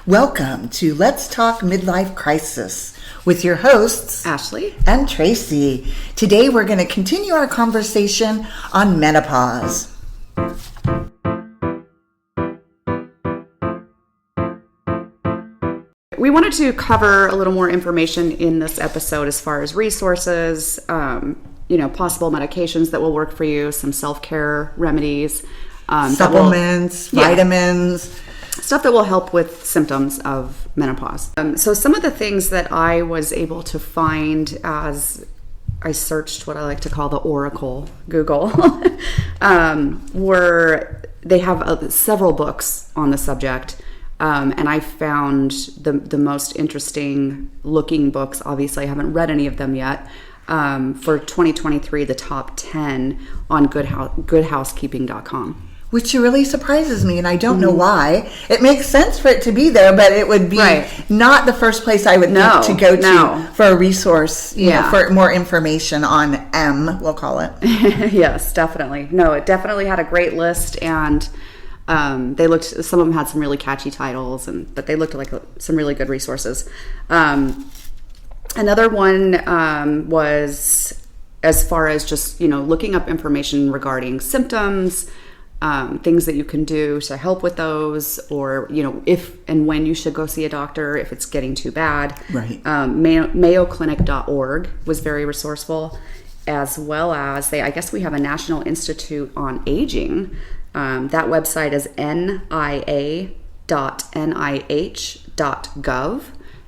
Welcome to Let's Talk Midlife Crisis with your hosts, Ashley and Tracy. Today we're going to continue our conversation on menopause. We wanted to cover a little more information in this episode as far as resources, possible medications that will work for you, some self-care remedies, supplements, vitamins. Stuff that will help with symptoms of menopause. So some of the things that I was able to find as I searched what I like to call the Oracle, Google, they have several books on the subject. And I found the most interesting looking books. Obviously, I haven't read any of them yet. For 2023, the top 10 on goodhousekeeping.com. Which really surprises me, and I don't know why. It makes sense for it to be there, but it would be not the first place I would think to go to for a resource, for more information on we'll call it. Yes, definitely. No, it definitely had a great list, and some of them had some really catchy titles, but they looked like some really good resources. Another one was as far as just, looking up information regarding symptoms, things that you can do to help with those, or, if and when you should go see a doctor if it's getting too bad. Right. MayoClinic.org was very resourceful, as well as I guess we have a National Institute on Aging. That website is nia.nih.gov,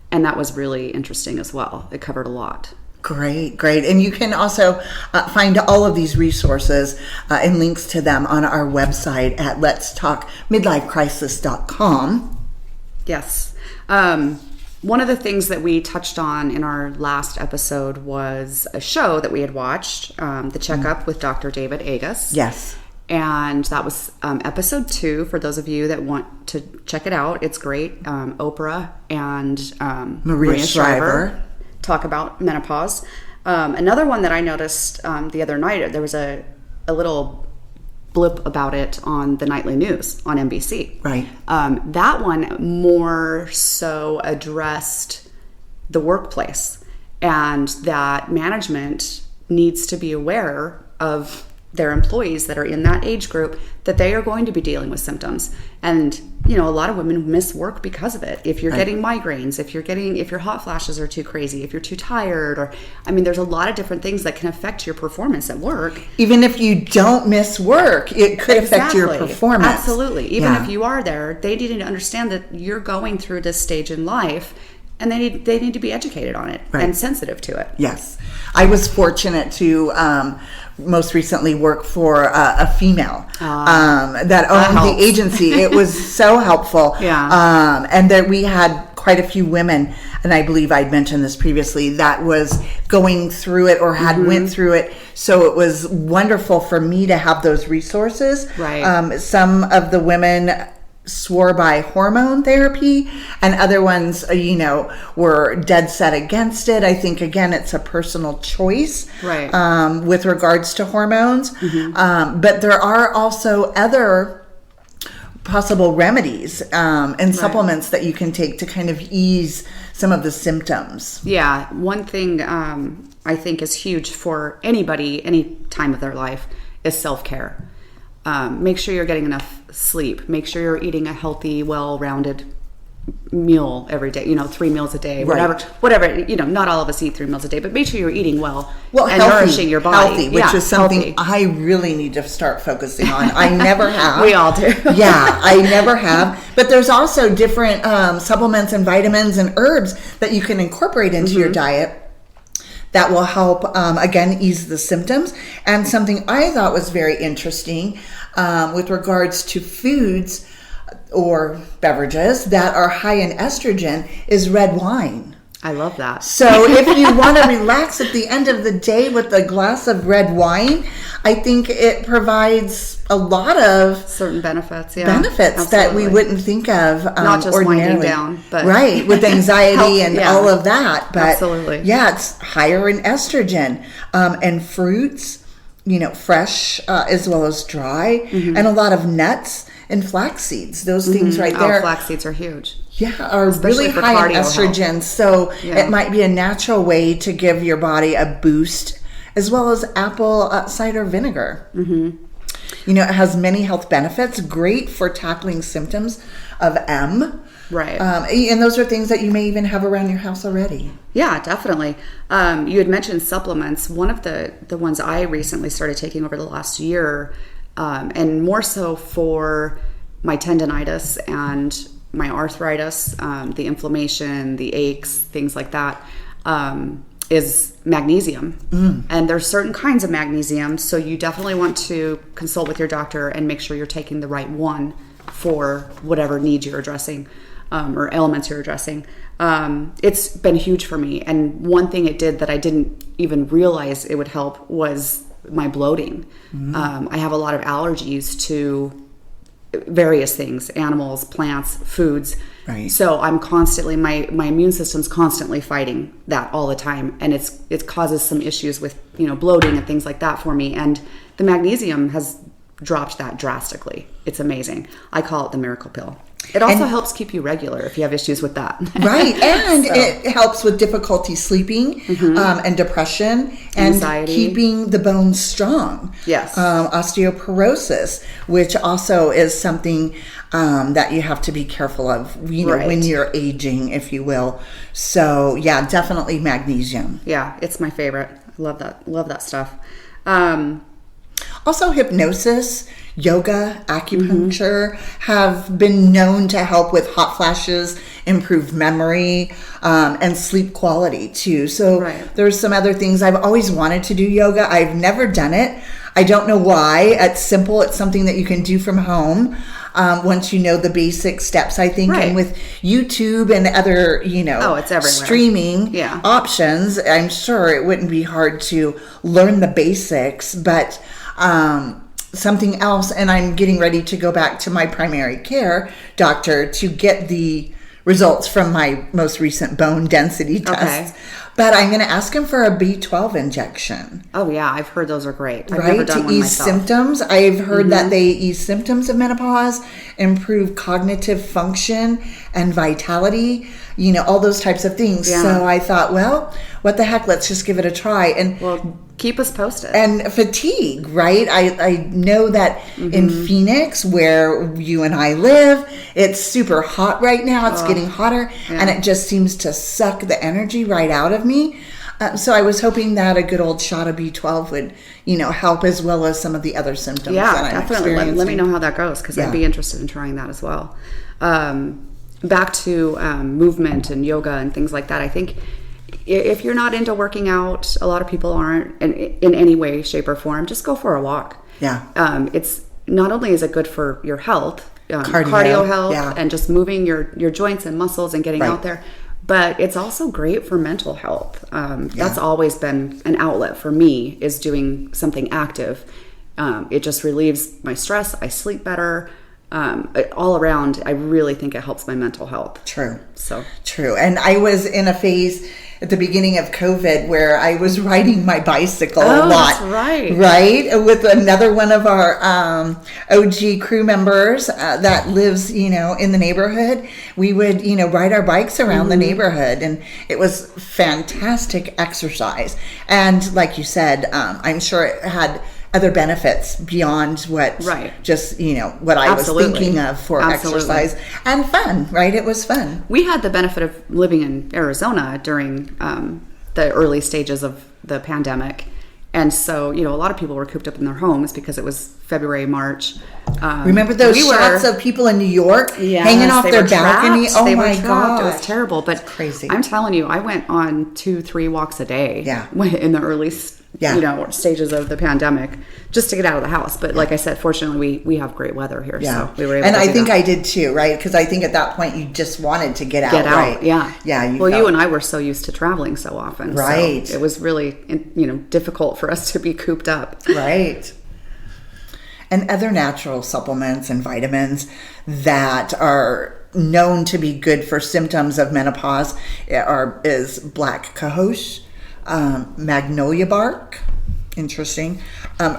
and that was really interesting as well. It covered a lot. Great. And you can also find all of these resources and links to them on our website at letstalkmidlifecrisis.com. Yes. One of the things that we touched on in our last episode was a show that we had watched, The Checkup with Dr. David Agus. Yes. And that was episode 2 for those of you that want to check it out. It's great. Oprah and Maria Shriver talk about menopause. Another one that I noticed the other night, there was a little blip about it on the nightly news on NBC. Right. That one more so addressed the workplace, and that management needs to be aware of their employees that are in that age group, that they are going to be dealing with symptoms. And, a lot of women miss work because of it. If you're getting migraines, if your hot flashes are too crazy, if you're too tired, there's a lot of different things that can affect your performance at work. Even if you don't miss work, it could affect your performance. Absolutely. Even if you are there, they need to understand that you're going through this stage in life, and they need to be educated on it and sensitive to it. Yes. I was fortunate to most recently work for a female that owned the agency. It was so helpful. Yeah. And that we had quite a few women, and I believe I'd mentioned this previously, that was going through it or had went through it. So it was wonderful for me to have those resources. Right. Some of the women swore by hormone therapy, and other ones, were dead set against it. I think, again, it's a personal choice, right, with regards to hormones. But there are also other possible remedies and supplements that you can take to kind of ease some of the symptoms. Yeah. One thing I think is huge for anybody, any time of their life, is self-care. Make sure you're getting enough sleep. Make sure you're eating a healthy, well-rounded meal every day. 3 meals a day, whatever. Not all of us eat 3 meals a day, but make sure you're eating and healthy, nourishing your body. Healthy, which is something I really need to start focusing on. I never have. We all do. Yeah, I never have. But there's also different supplements and vitamins and herbs that you can incorporate into your diet that will help, again, ease the symptoms. And something I thought was very interesting with regards to foods or beverages that are high in estrogen is red wine. I love that. So if you want to relax at the end of the day with a glass of red wine, I think it provides a lot of certain benefits that we wouldn't think of not just ordinarily. Winding down, but with anxiety and all of that. But absolutely, it's higher in estrogen, and fruits, fresh as well as dry, and a lot of nuts and flax seeds. Those things right there. Oh, flax seeds are huge. Yeah, are Especially really for high in cardio estrogen. health. So Yeah. it might be a natural way to give your body a boost, as well as apple cider vinegar. You know, it has many health benefits, great for tackling symptoms of M. Right. And those are things that you may even have around your house already. Yeah, definitely. You had mentioned supplements. One of the ones I recently started taking over the last year, and more so for my tendonitis and my arthritis, the inflammation, the aches, things like that, is magnesium. And there's certain kinds of magnesium, so you definitely want to consult with your doctor and make sure you're taking the right one for whatever needs you're addressing, or ailments you're addressing. It's been huge for me, and one thing it did that I didn't even realize it would help was my bloating. I have a lot of allergies to various things, animals, plants, foods. Right. So I'm constantly, my immune system's constantly fighting that all the time, and it causes some issues with, bloating and things like that for me. And the magnesium has dropped that drastically. It's amazing. I call it the miracle pill. It also helps keep you regular if you have issues with that. Right. And it helps with difficulty sleeping, and depression, and anxiety, keeping the bones strong. Yes. Osteoporosis, which also is something that you have to be careful of, Right. when you're aging, if you will. So yeah, definitely magnesium. Yeah, it's my favorite. I love that. Love that stuff. Also, hypnosis, yoga, acupuncture have been known to help with hot flashes, improve memory, and sleep quality too. So there's some other things. I've always wanted to do yoga. I've never done it. I don't know why. It's simple. It's something that you can do from home. Once you know the basic steps, I think, and with YouTube and other, it's everywhere. Streaming options, I'm sure it wouldn't be hard to learn the basics, but something else, and I'm getting ready to go back to my primary care doctor to get the results from my most recent bone density tests. But I'm going to ask him for a B12 injection. Oh yeah, I've heard those are great. I've never done to one ease myself. symptoms. I've heard that they ease symptoms of menopause, improve cognitive function and vitality, all those types of things. Yeah. So I thought, well, what the heck, let's just give it a try. And keep us posted. And fatigue, right? I know that in Phoenix, where you and I live, it's super hot right now. It's getting hotter, and it just seems to suck the energy right out of me. So I was hoping that a good old shot of B12 would, help, as well as some of the other symptoms that I'm definitely. experiencing. Let me know how that goes, because I'd be interested in trying that as well. Back to movement and yoga and things like that. I think if you're not into working out, a lot of people aren't in any way, shape, or form, just go for a walk. Yeah. It's not only is it good for your health, cardio health, and just moving your joints and muscles and getting out there, but it's also great for mental health. That's always been an outlet for me, is doing something active. It just relieves my stress. I sleep better. All around, I really think it helps my mental health. True. True. And I was in a phase at the beginning of COVID where I was riding my bicycle a lot. That's right. Right? With another one of our OG crew members that lives, in the neighborhood. We would, ride our bikes around the neighborhood, and it was fantastic exercise. And like you said, I'm sure it had other benefits beyond what just what I was thinking of for exercise, and fun, right? It was fun. We had the benefit of living in Arizona during the early stages of the pandemic, and so a lot of people were cooped up in their homes because it was February, March. Remember those shots of people in New York hanging off their balcony? Oh my god, it was terrible. But it's crazy. I'm telling you, I went on 2-3 walks a day. In the early stages of the pandemic, just to get out of the house. But like I said, fortunately we have great weather here, so we were able to I think I did too, right? Because I think at that point you just wanted to get out, right? You and I were so used to traveling so often, right? So it was really difficult for us to be cooped up, right? And other natural supplements and vitamins that are known to be good for symptoms of menopause is black cohosh, magnolia bark, Interesting.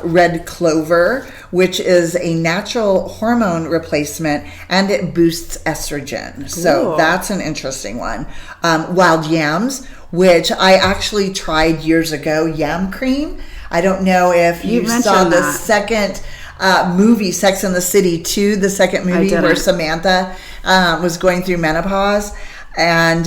Red clover, which is a natural hormone replacement, and it boosts estrogen. So that's an interesting one. Wild yams, which I actually tried years ago, yam cream. I don't know if you saw the second movie, Sex and the City 2, the second movie where Samantha was going through menopause and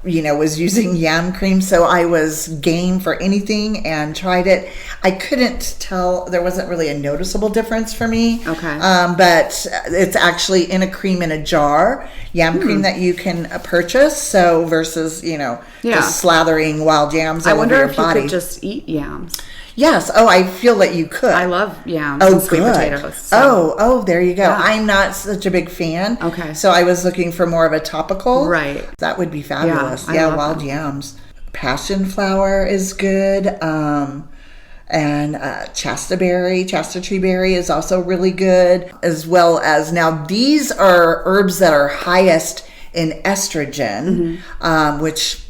was using yam cream. So I was game for anything and tried it. I couldn't tell, there wasn't really a noticeable difference for me. Okay. But it's actually in a cream in a jar, yam cream that you can purchase. So versus, just slathering wild yams all over your body. I wonder if you could just eat yams. Yes. Oh, I feel that you could. I love yams and sweet potatoes. So. Oh, there you go. Yeah. I'm not such a big fan. Okay. So I was looking for more of a topical. Right. That would be fabulous. Yeah, wild yams. Passion flower is good. And Chasta tree berry is also really good. As well as, now these are herbs that are highest in estrogen, which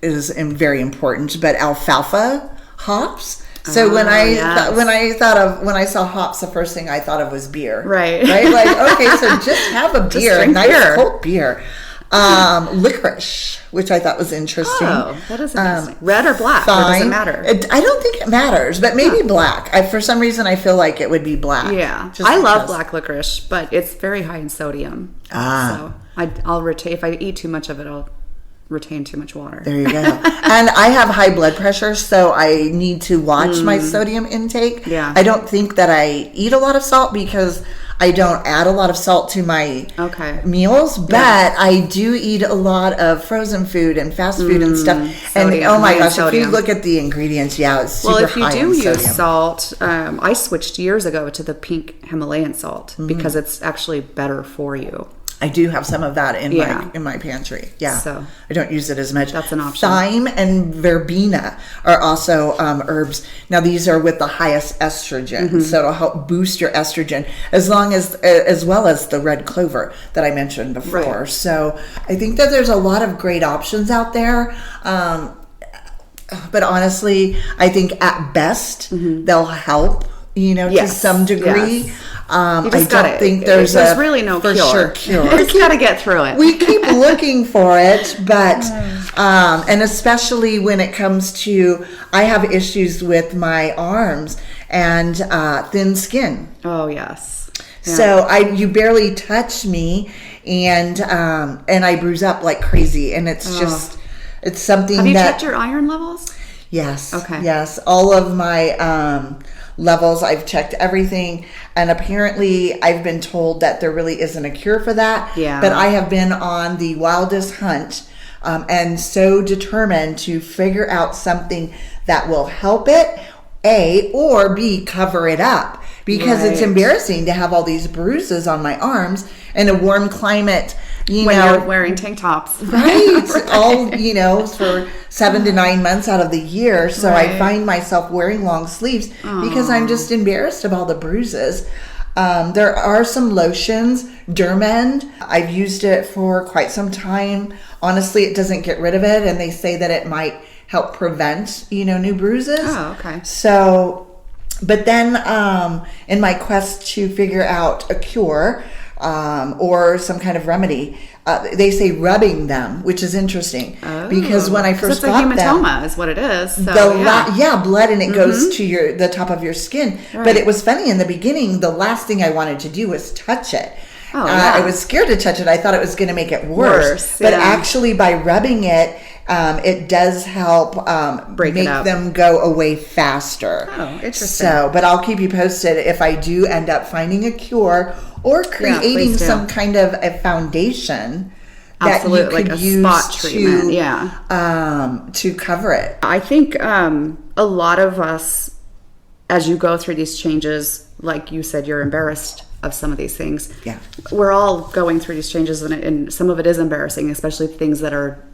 is very important. But alfalfa hops. So when I saw hops, the first thing I thought of was beer. Right. Like, okay, so just have a beer, a nice cold beer. Licorice, which I thought was interesting. Oh, that is interesting. Red or black? Or does it matter? I don't think it matters, but maybe black. For some reason, I feel like it would be black. Yeah. I love black licorice, but it's very high in sodium. So I'll retain, if I eat too much of it, I'll retain too much water. There you go. And I have high blood pressure, so I need to watch my sodium intake. Yeah. I don't think that I eat a lot of salt because I don't add a lot of salt to my meals, but I do eat a lot of frozen food and fast food and stuff. And oh my gosh, if you look at the ingredients, it's super high in sodium. Well, if you do use salt, I switched years ago to the pink Himalayan salt because it's actually better for you. I do have some of that in my pantry. Yeah. So I don't use it as much. That's an option. Thyme and verbena are also herbs. Now these are with the highest estrogen, so it'll help boost your estrogen as well as the red clover that I mentioned before. Right. So I think that there's a lot of great options out there. But honestly, I think at best they'll help, to some degree. Yes. I don't think there's really no cure. Sure cure. You just got to get through it. We keep looking for it, but and especially when it comes to, I have issues with my arms and thin skin. Oh yes. Yeah. So you barely touch me, and I bruise up like crazy, and it's just it's something. Have you checked your iron levels? Yes. Okay. Yes, all of my levels, I've checked everything, and apparently I've been told that there really isn't a cure for that. Yeah. But I have been on the wildest hunt and so determined to figure out something that will help it, A, or B, cover it up, because it's embarrassing to have all these bruises on my arms in a warm climate. When you're wearing tank tops. Right. All, for 7 to 9 months out of the year. So I find myself wearing long sleeves because I'm just embarrassed of all the bruises. There are some lotions, Dermend. I've used it for quite some time. Honestly, it doesn't get rid of it. And they say that it might help prevent, new bruises. Oh, okay. So, but then in my quest to figure out a cure, or some kind of remedy, they say rubbing them, which is interesting because when I first got them, it's a hematoma is what it is. So, blood, and it goes to the top of your skin. Right. But it was funny in the beginning. The last thing I wanted to do was touch it. I was scared to touch it. I thought it was going to make it worse. But actually, by rubbing it, it does help make them go away faster. Oh, interesting. So, but I'll keep you posted if I do end up finding a cure or creating some kind of a foundation that you could like use spot treatment. To cover it. I think a lot of us, as you go through these changes, like you said, you're embarrassed of some of these things. Yeah, we're all going through these changes, and some of it is embarrassing, especially things that are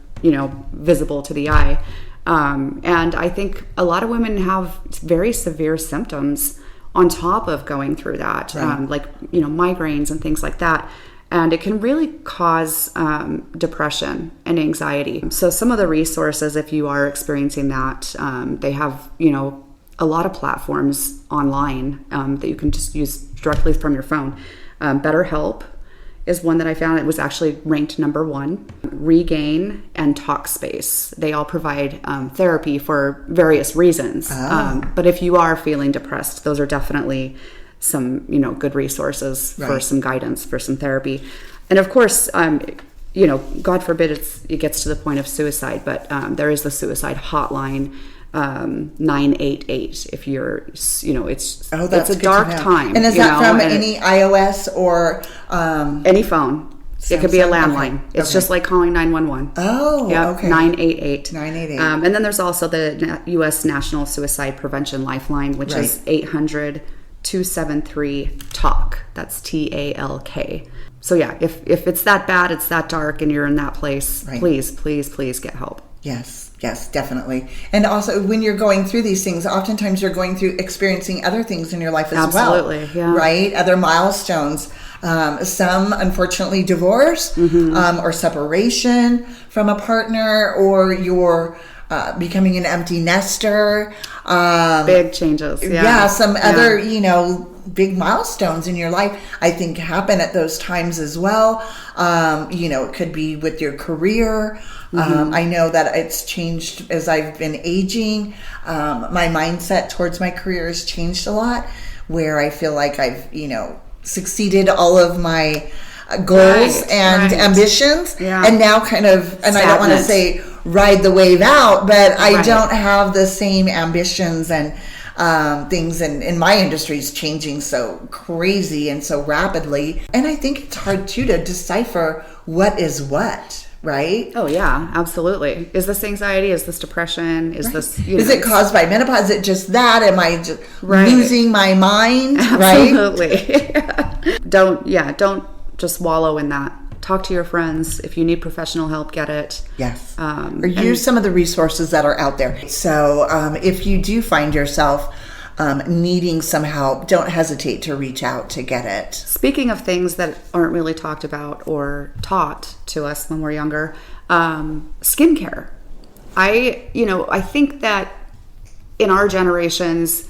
visible to the eye. And I think a lot of women have very severe symptoms on top of going through that, like migraines and things like that. And it can really cause depression and anxiety. So some of the resources, if you are experiencing that, they have, a lot of platforms online that you can just use directly from your phone. BetterHelp is one that I found. It was actually ranked number 1. Regain and Talkspace. They all provide therapy for various reasons. But if you are feeling depressed, those are definitely some, good resources for some guidance, for some therapy. And of course, God forbid it gets to the point of suicide, but there is the suicide hotline, 988. If you're, it's a dark time. And is that from any iOS or any phone? It could be a landline. Okay. It's just like calling 911. Oh, yep, okay. 988. 988. And then there's also the U.S. National Suicide Prevention Lifeline, which is 800-273-TALK. That's TALK. So yeah, if it's that bad, it's that dark, and you're in that place, please get help. Yes, definitely. And also, when you're going through these things, oftentimes you're going through experiencing other things in your life as well. Absolutely, yeah. Right? Other milestones. Some, unfortunately, divorce or separation from a partner, or you're becoming an empty nester. Big changes. Yeah, some other, big milestones in your life, I think, happen at those times as well. It could be with your career. I know that it's changed as I've been aging. My mindset towards my career has changed a lot, where I feel like I've, succeeded all of my goals and ambitions. Yeah. And now kind of, and I don't want to say ride the wave out, but I don't have the same ambitions and things in my industry is changing so crazy and so rapidly. And I think it's hard too to decipher what is what, right? Oh yeah, absolutely. Is this anxiety? Is this depression? Is this, is it caused by menopause? Is it just that? Am I just losing my mind? Absolutely. Don't just wallow in that. Talk to your friends. If you need professional help, get it. Yes. Or use some of the resources that are out there. So if you do find yourself needing some help, don't hesitate to reach out to get it. Speaking of things that aren't really talked about or taught to us when we're younger, skincare. I think that in our generations,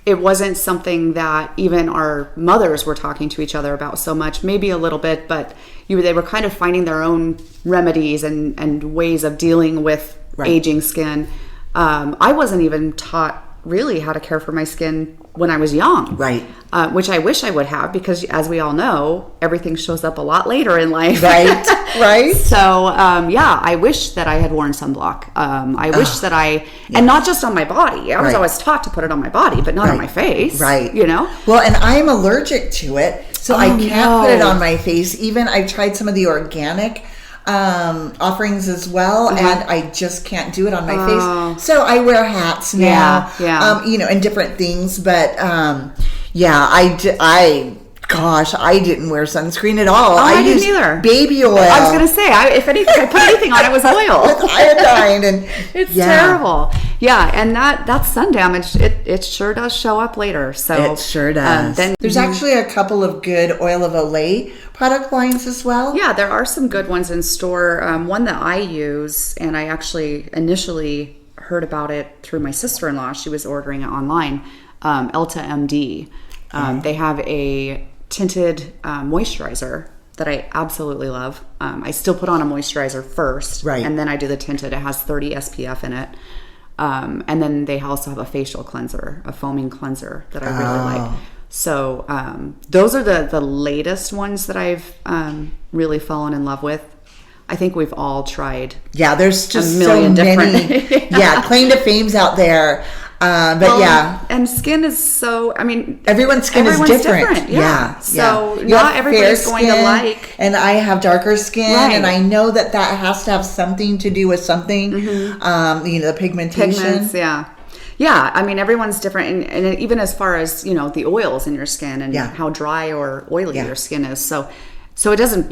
it wasn't something that even our mothers were talking to each other about so much, maybe a little bit, but they were kind of finding their own remedies and ways of dealing with aging skin. I wasn't even taught really how to care for my skin when I was young. Right. Which I wish I would have, because as we all know, everything shows up a lot later in life. Right. So, I wish that I had worn sunblock. I wish that and not just on my body. I was always taught to put it on my body, but not on my face. Right. Well, and I'm allergic to it, so I can't put it on my face. Even I've tried some of the organic offerings as well, and I just can't do it on my face. So I wear hats now, and different things. But I didn't wear sunscreen at all. I didn't either. Baby oil. I was gonna say, if I put anything on, it was oil with iodine, and it's terrible. Yeah, and that sun damage, it sure does show up later. So it sure does. Then there's actually a couple of good oil of Olay product lines as well. Yeah, there are some good ones in store. One that I use, and I actually initially heard about it through my sister-in-law. She was ordering it online. Elta MD. They have a tinted moisturizer that I absolutely love. I still put on a moisturizer first, and then I do the tinted. It has 30 SPF in it. And then they also have a facial cleanser, a foaming cleanser that I really like. So those are the latest ones that I've really fallen in love with. I think we've all tried. Yeah, there's just a million different claim to fames out there. And skin is so, everyone's skin is different. So not everybody's going to like. And I have darker skin, and I know that has to have something to do with something, the pigmentation. Pigments, everyone's different. And even as far as, the oils in your skin and how dry or oily your skin is. So it doesn't,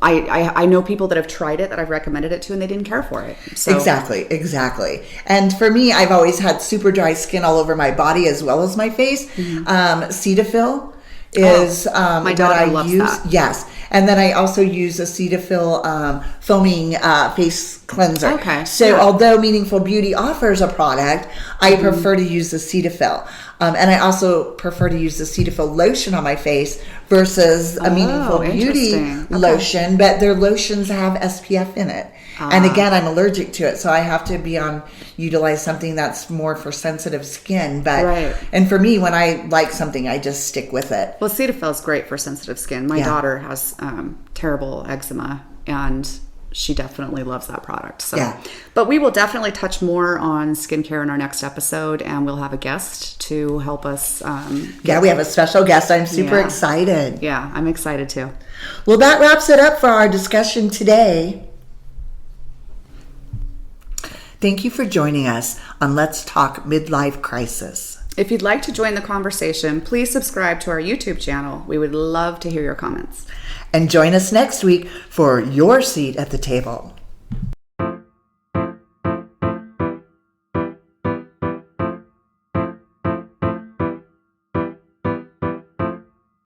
I know people that have tried it, that I've recommended it to, and they didn't care for it. So. Exactly. And for me, I've always had super dry skin all over my body as well as my face. Cetaphil is my daughter loves that. Yes. And then I also use a Cetaphil foaming face cleanser. Okay. So although Meaningful Beauty offers a product, I prefer to use the Cetaphil. And I also prefer to use the Cetaphil lotion on my face versus a Meaningful Beauty lotion. But their lotions have SPF in it. And again, I'm allergic to it, so I have to utilize something that's more for sensitive skin. But and for me, when I like something, I just stick with it. Well, Cetaphil is great for sensitive skin. My daughter has terrible eczema, and she definitely loves that product. So, but we will definitely touch more on skincare in our next episode, and we'll have a guest to help us. We have a special guest. I'm super excited. Yeah, I'm excited too. Well, that wraps it up for our discussion today. Thank you for joining us on Let's Talk Midlife Crisis. If you'd like to join the conversation, please subscribe to our YouTube channel. We would love to hear your comments. And join us next week for your seat at the table.